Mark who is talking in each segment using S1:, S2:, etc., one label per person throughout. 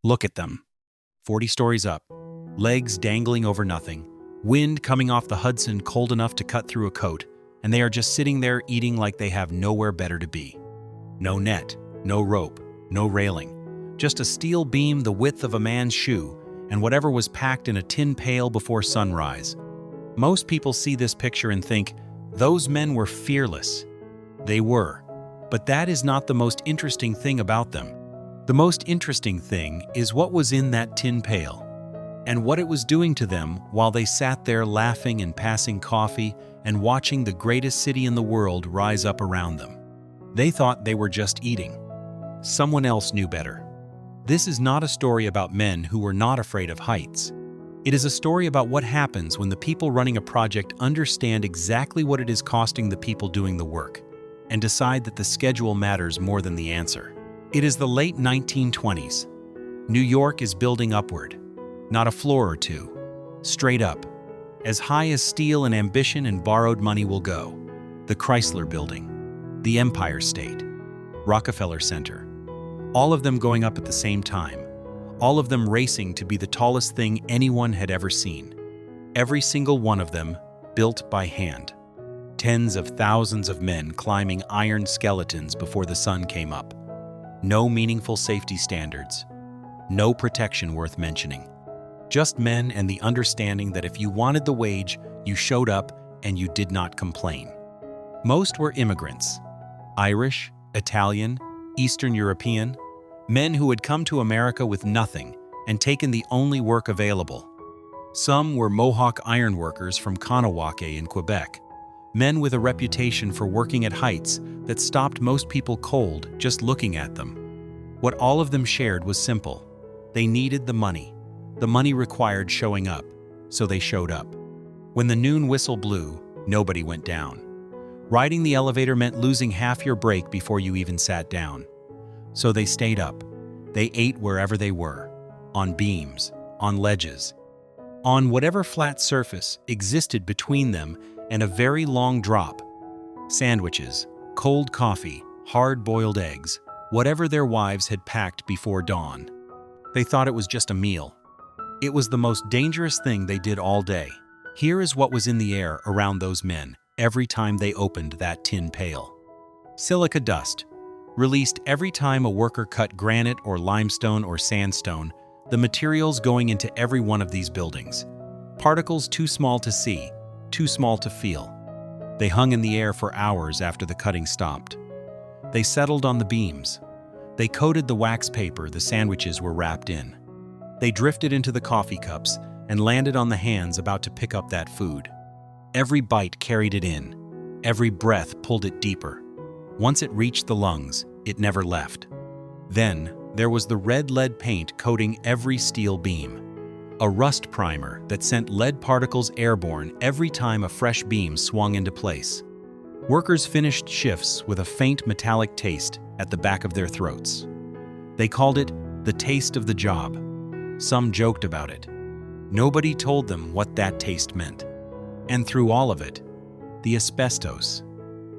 S1: Look at them. 40 stories up, legs dangling over nothing, wind coming off the Hudson cold enough to cut through a coat, and they are just sitting there eating like they have nowhere better to be. No net, no rope, no railing, just a steel beam the width of a man's shoe, and whatever was packed in a tin pail before sunrise. Most people see this picture and think, those men were fearless. They were, but that is not the most interesting thing about them. The most interesting thing is what was in that tin pail, and what it was doing to them while they sat there laughing and passing coffee and watching the greatest city in the world rise up around them. They thought they were just eating. Someone else knew better. This is not a story about men who were not afraid of heights. It is a story about what happens when the people running a project understand exactly what it is costing the people doing the work and decide that the schedule matters more than the answer. It is the late 1920s. New York is building upward, not a floor or two, straight up, as high as steel and ambition and borrowed money will go. The Chrysler Building, the Empire State, Rockefeller Center, all of them going up at the same time, all of them racing to be the tallest thing anyone had ever seen. Every single one of them built by hand. Tens of thousands of men climbing iron skeletons before the sun came up. No meaningful safety standards. No protection worth mentioning. Just men and the understanding that if you wanted the wage, you showed up and you did not complain. Most were immigrants. Irish, Italian, Eastern European, men who had come to America with nothing and taken the only work available. Some were Mohawk ironworkers from Kahnawake in Quebec, men with a reputation for working at heights that stopped most people cold just looking at them. What all of them shared was simple. They needed the money. The money required showing up, so they showed up. When the noon whistle blew, nobody went down. Riding the elevator meant losing half your break before you even sat down. So they stayed up. They ate wherever they were, on beams, on ledges, on whatever flat surface existed between them and a very long drop. Sandwiches, cold coffee, hard-boiled eggs, whatever their wives had packed before dawn. They thought it was just a meal. It was the most dangerous thing they did all day. Here is what was in the air around those men every time they opened that tin pail. Silica dust, released every time a worker cut granite or limestone or sandstone, the materials going into every one of these buildings. Particles too small to see, too small to feel. They hung in the air for hours after the cutting stopped. They settled on the beams. They coated the wax paper the sandwiches were wrapped in. They drifted into the coffee cups and landed on the hands about to pick up that food. Every bite carried it in. Every breath pulled it deeper. Once it reached the lungs, it never left. Then, there was the red lead paint coating every steel beam. A rust primer that sent lead particles airborne every time a fresh beam swung into place. Workers finished shifts with a faint metallic taste at the back of their throats. They called it the taste of the job. Some joked about it. Nobody told them what that taste meant. And through all of it, the asbestos,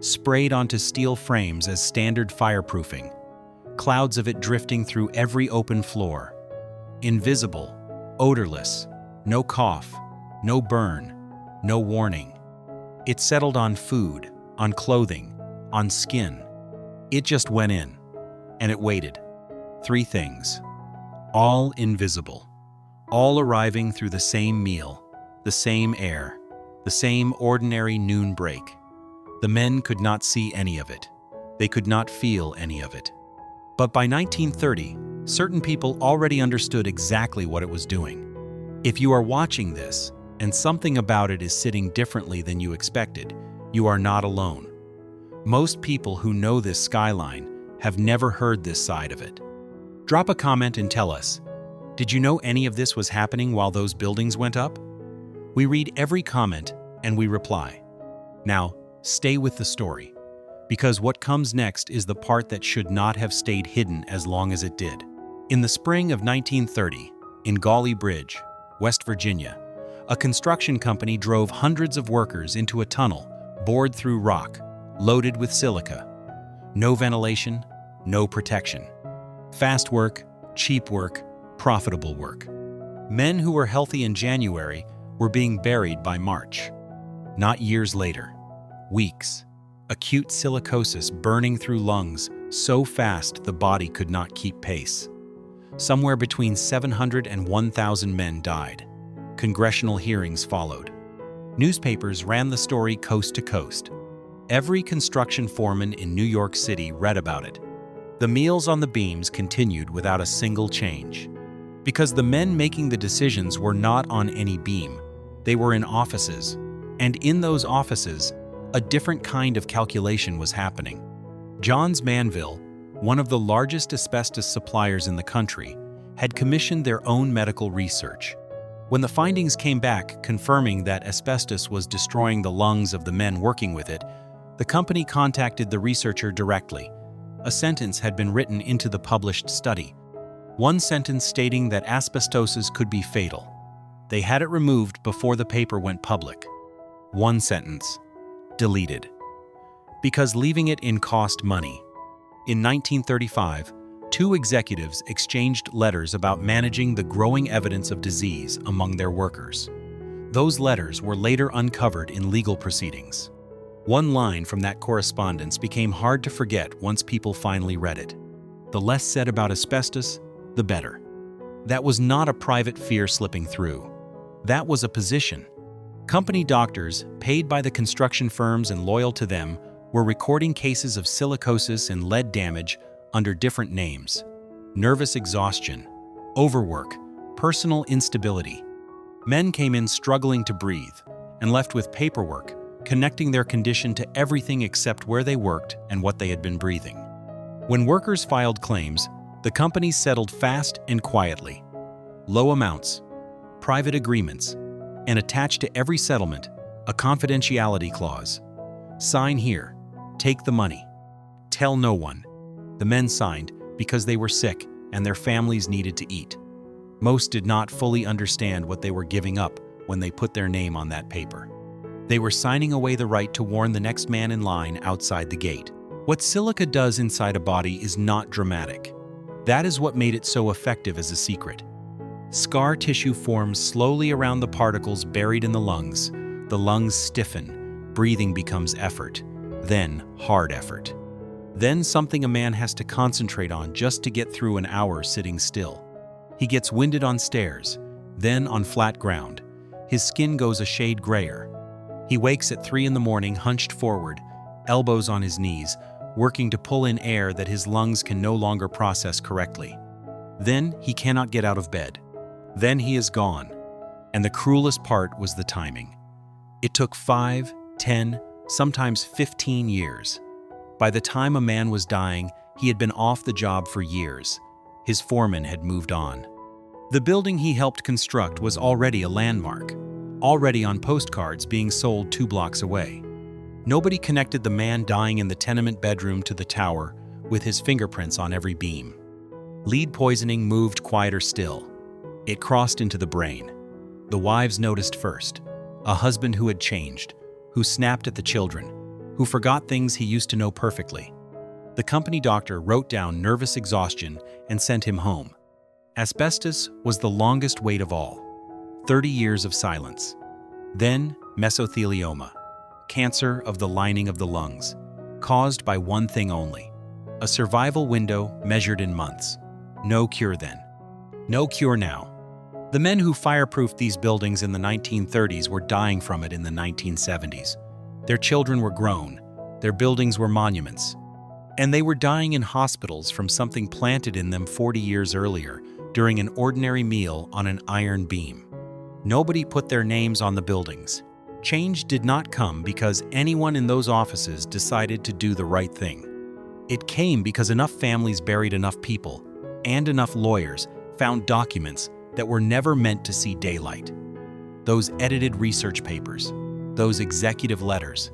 S1: sprayed onto steel frames as standard fireproofing, clouds of it drifting through every open floor. Invisible, odorless, no cough, no burn, no warning. It settled on food, on clothing, on skin. It just went in, and it waited. 3 things, all invisible, all arriving through the same meal, the same air, the same ordinary noon break. The men could not see any of it. They could not feel any of it. But by 1930, certain people already understood exactly what it was doing. If you are watching this, and something about it is sitting differently than you expected, you are not alone. Most people who know this skyline have never heard this side of it. Drop a comment and tell us, did you know any of this was happening while those buildings went up? We read every comment and we reply. Now, stay with the story, because what comes next is the part that should not have stayed hidden as long as it did. In the spring of 1930, in Gauley Bridge, West Virginia, a construction company drove hundreds of workers into a tunnel bored through rock, loaded with silica. No ventilation, no protection. Fast work, cheap work, profitable work. Men who were healthy in January were being buried by March. Not years later, weeks. Acute silicosis burning through lungs so fast the body could not keep pace. Somewhere between 700 and 1,000 men died. Congressional hearings followed. Newspapers ran the story coast to coast. Every construction foreman in New York City read about it. The meals on the beams continued without a single change. Because the men making the decisions were not on any beam. They were in offices. And in those offices, a different kind of calculation was happening. Johns Manville, one of the largest asbestos suppliers in the country, had commissioned their own medical research. When the findings came back confirming that asbestos was destroying the lungs of the men working with it, the company contacted the researcher directly. A sentence had been written into the published study. One sentence stating that asbestosis could be fatal. They had it removed before the paper went public. One sentence. Deleted. Because leaving it in cost money. In 1935, two executives exchanged letters about managing the growing evidence of disease among their workers. Those letters were later uncovered in legal proceedings. One line from that correspondence became hard to forget once people finally read it. The less said about asbestos, the better. That was not a private fear slipping through. That was a position. Company doctors, paid by the construction firms and loyal to them, were recording cases of silicosis and lead damage under different names. Nervous exhaustion, overwork, personal instability. Men came in struggling to breathe and left with paperwork connecting their condition to everything except where they worked and what they had been breathing. When workers filed claims, the companies settled fast and quietly. Low amounts, private agreements, and attached to every settlement, a confidentiality clause. Sign here, take the money. Tell no one. The men signed because they were sick and their families needed to eat. Most did not fully understand what they were giving up when they put their name on that paper. They were signing away the right to warn the next man in line outside the gate. What silica does inside a body is not dramatic. That is what made it so effective as a secret. Scar tissue forms slowly around the particles buried in the lungs. The lungs stiffen, breathing becomes effort, then hard effort. Then something a man has to concentrate on just to get through an hour sitting still. He gets winded on stairs, then on flat ground. His skin goes a shade grayer. He wakes at 3 in the morning hunched forward, elbows on his knees, working to pull in air that his lungs can no longer process correctly. Then he cannot get out of bed. Then he is gone. And the cruelest part was the timing. It took 5, 10, sometimes 15 years. By the time a man was dying, he had been off the job for years. His foreman had moved on. The building he helped construct was already a landmark, already on postcards being sold 2 blocks away. Nobody connected the man dying in the tenement bedroom to the tower with his fingerprints on every beam. Lead poisoning moved quieter still. It crossed into the brain. The wives noticed first. A husband who had changed, who snapped at the children, who forgot things he used to know perfectly. The company doctor wrote down nervous exhaustion and sent him home. Asbestos was the longest wait of all. 30 years of silence. Then mesothelioma, cancer of the lining of the lungs, caused by one thing only. A survival window measured in months. No cure then. No cure now. The men who fireproofed these buildings in the 1930s were dying from it in the 1970s. Their children were grown. Their buildings were monuments. And they were dying in hospitals from something planted in them 40 years earlier during an ordinary meal on an iron beam. Nobody put their names on the buildings. Change did not come because anyone in those offices decided to do the right thing. It came because enough families buried enough people, and enough lawyers found documents that were never meant to see daylight. Those edited research papers, those executive letters,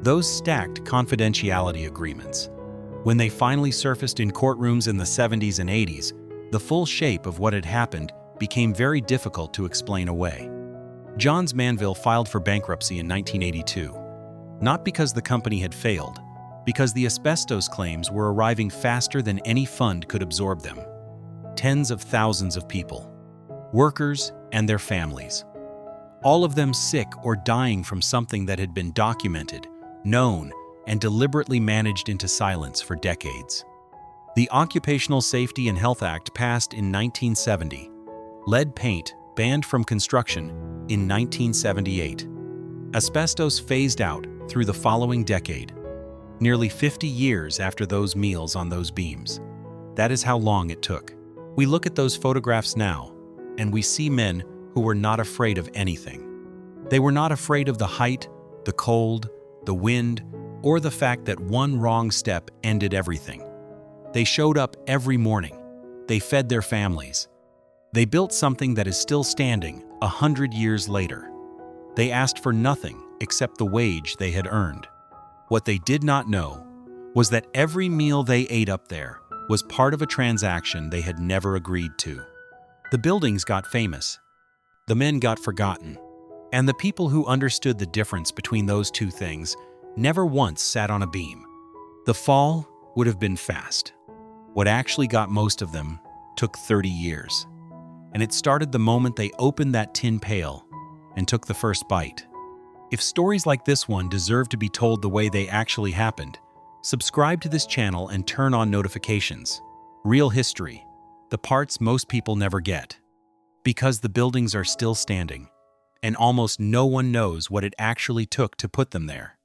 S1: those stacked confidentiality agreements. When they finally surfaced in courtrooms in the 70s and 80s, the full shape of what had happened became very difficult to explain away. Johns Manville filed for bankruptcy in 1982, not because the company had failed, because the asbestos claims were arriving faster than any fund could absorb them. tens of thousands of people, workers and their families, all of them sick or dying from something that had been documented, known, and deliberately managed into silence for decades. The Occupational Safety and Health Act passed in 1970. Lead paint banned from construction in 1978. Asbestos phased out through the following decade, nearly 50 years after those meals on those beams. That is how long it took. We look at those photographs now, and we see men who were not afraid of anything. They were not afraid of the height, the cold, the wind, or the fact that one wrong step ended everything. They showed up every morning. They fed their families. They built something that is still standing 100 years later. They asked for nothing except the wage they had earned. What they did not know was that every meal they ate up there was part of a transaction they had never agreed to. The buildings got famous. The men got forgotten. And the people who understood the difference between those two things never once sat on a beam. The fall would have been fast. What actually got most of them took 30 years. And it started the moment they opened that tin pail and took the first bite. If stories like this one deserve to be told the way they actually happened, subscribe to this channel and turn on notifications. Real history, the parts most people never get. Because the buildings are still standing, and almost no one knows what it actually took to put them there.